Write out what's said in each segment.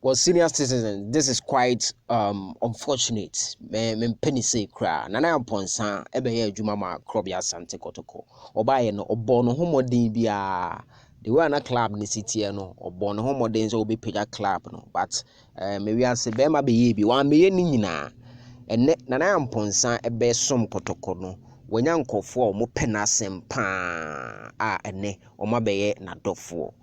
Well, senior citizen, this is quite unfortunate. Me penny say cry. Nana Ponsa, ebe juma ma krobia sante kotoko. Oba ye no obo no homodin bia. The way na club ni city no obo no homodin so obi peja club no. But me wi ase be ma be ye bi wan me ye ni nyina. Ene Nana Ponsa ebe som kotoko no. Wanya nkofo o mo penasem pa ene o ma be ye na dofo.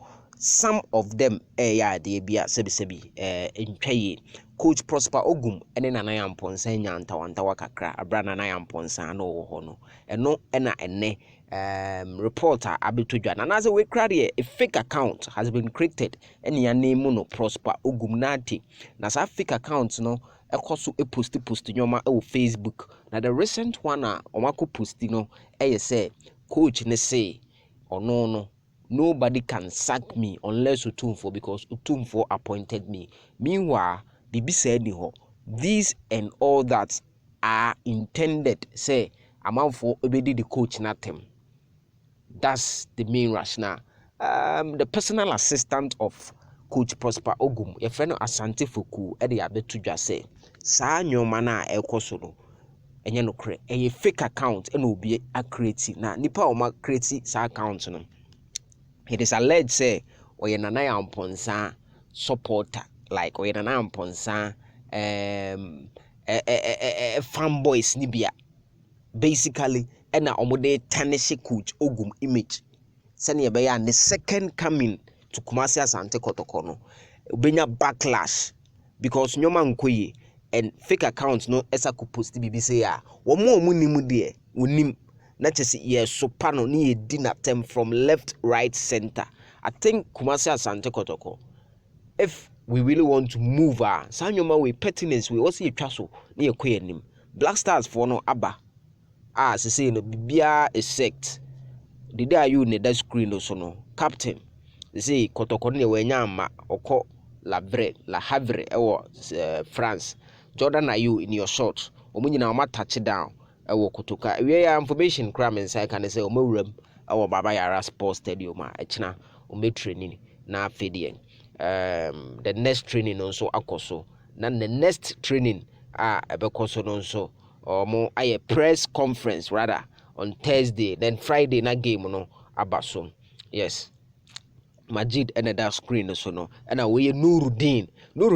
Some of them yeah they be sebi ntwaye coach Prosper Ogum ene Nana Yamponsa nyanta wanta wakakra abra Nana Yamponsa no wo ho no eno ena ene reporter abetodwa Nana say we crade a fake account has been created ene ya name no Prosper Ogum nati na sa fake account no ekoso post nyoma e Facebook na the recent one omako post no say coach ne say ono no nobody can sack me unless Otumfuo, because Otumfuo appointed me. Meanwhile, Bibi said these and all that are intended, say, amount for obedi the coach nothing. That's the main rationale. The personal assistant of Coach Prosper Ogum, your friend Asante Foku, Eddie Abetuja say, Sa nyomana ekosoro. Enye no kre. A fake account, and will be a creative. Na nipa oma creative sa account no. It is alleged say oye Nana Yamponsa supporter, like oye Nana Yamponsa fanboys nibia. Basically, ena omode tarnish coach Ogum image. Send ye beya the second coming to Kumasi Asante Kotoko no. Benya backlash because nyoma nkoye and fake accounts no esa ku post BBC ya. Wo mo nimu de wonim. Not just yes, so panel ni dinner them from left, right, center. I think Kumasi Asante Kotoko. If we really want to move Sanyoma we pertinence we also a chaso near queer Black Stars for no abba. Say no bibia a sect. The day you need that screen also no. Captain. They say Kotoko ne wenyama oko la havre or France. Jordan are you in your shot? Omunyina ma touch down. Ewo Kotoka we information cram inside can say omawuram our Baba Yara Sports Stadium echna ome training na afedie the next training also akoso na the next training ebekoso no so omo aye press conference rather on Thursday, then Friday na game no abaso. Yes, Majid that screen so no and we Nuruddin no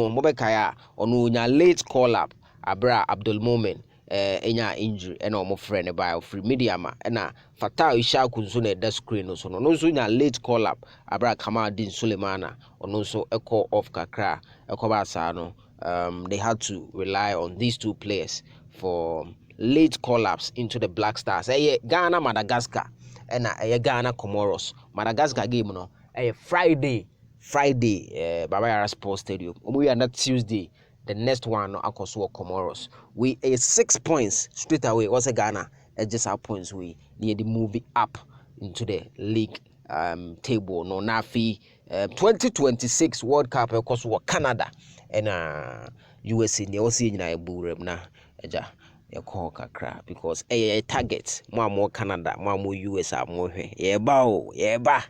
mobekaya onu nya late call up abra Abdul Moment enya injury and omo friend by free media ma na Fatal Ishaku nso na that screen so no so nya late call up abra Kamaldeen Sulemana ono so echo off kakra ekobasa no they had to rely on these two players for late call-ups into the Black Stars. Ghana Madagascar and Ghana Comoros. Madagascar game no Friday Baba Yara Sports Stadium. We are not Tuesday. The next one Akosua Comoros. We 6 points straight away. What's a Ghana? Just our points we need to move it up into the league table. No Nafi 2026 World Cup Akosua Canada and USA. They also in a burem na eja call kakra because a target more Canada, more US are more. Yeah, bow, yeah, ba.